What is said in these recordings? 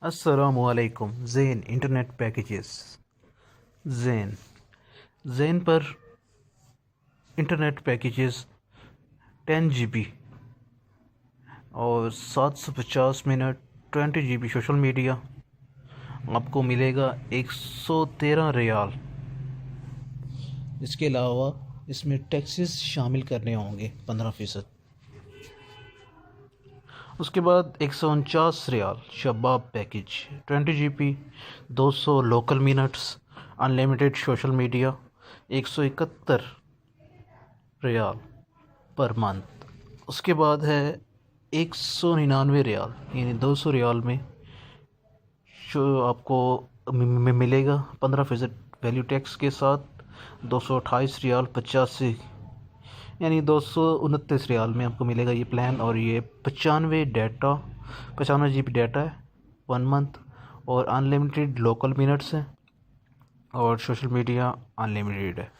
अस्सलामुअलैकुम। Zain internet packages. Zain Zain पर internet packages 10 GB और 750 मिनट 20 GB सोशल मीडिया आपको मिलेगा 113 रियाल। इसके अलावा इसमें टैक्सेस शामिल करने होंगे 15%। उसके बाद 149 riyal Shabab package 20 GB 200 local minutes unlimited social media 171 riyal per month. उसके बाद है 199 रियाल यानी 200 रियाल में जो आपको मिलेगा 15% वैल्यू टैक्स के साथ 228 रियाल 85 यानी 229 रियाल में आपको मिलेगा ये प्लान। और ये 95 GB डाटा है 1 मंथ और अनलिमिटेड लोकल मिनट्स है और सोशल मीडिया अनलिमिटेड है।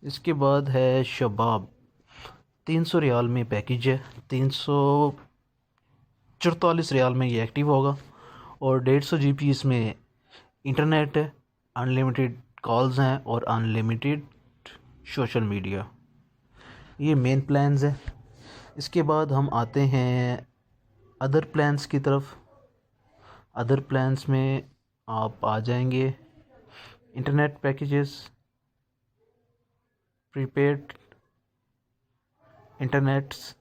इसके बाद है शबाब 300 रियाल में पैकेज है 344 रियाल में ये एक्टिव होगा और 150 GB इसमें इंटरनेट है, अनलिमिटेड कॉल्स हैं और अनलिमिटेड सोशल मीडिया। ये मेन प्लान्स हैं। इसके बाद हम आते हैं अदर प्लान्स की तरफ। अदर प्लान्स में आप आ जाएंगे इंटरनेट पैकेजेस, प्रीपेड इंटरनेट्स।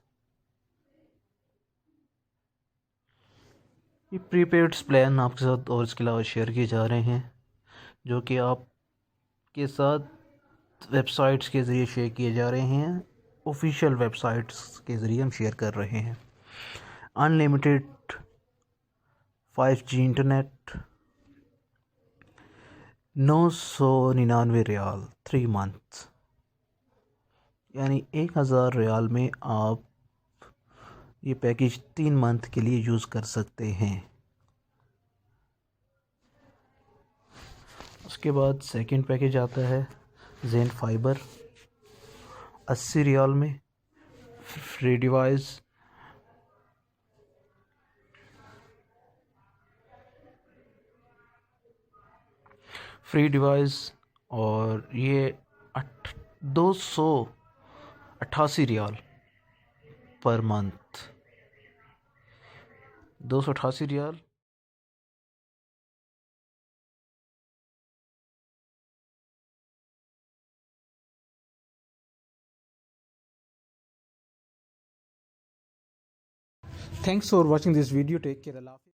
ये प्रीपेड प्लान आपके साथ और इसके अलावा शेयर किए जा रहे हैं जो कि आपके साथ वेबसाइट्स के ज़रिए शेयर किए जा रहे हैं। ऑफिशियल वेबसाइट्स के ज़रिए हम शेयर कर रहे हैं। Unlimited 5G internet 999 riyal 3 month यानी 1000 रियाल में आप ये पैकेज 3 मंथ के लिए यूज़ कर सकते हैं। उसके बाद सेकंड पैकेज आता है ज़ेन फाइबर 80 रियाल में फ्री डिवाइस और ये 288 riyal per month 288 riyal. Thanks for watching this video. Take care. Allah Hafiz.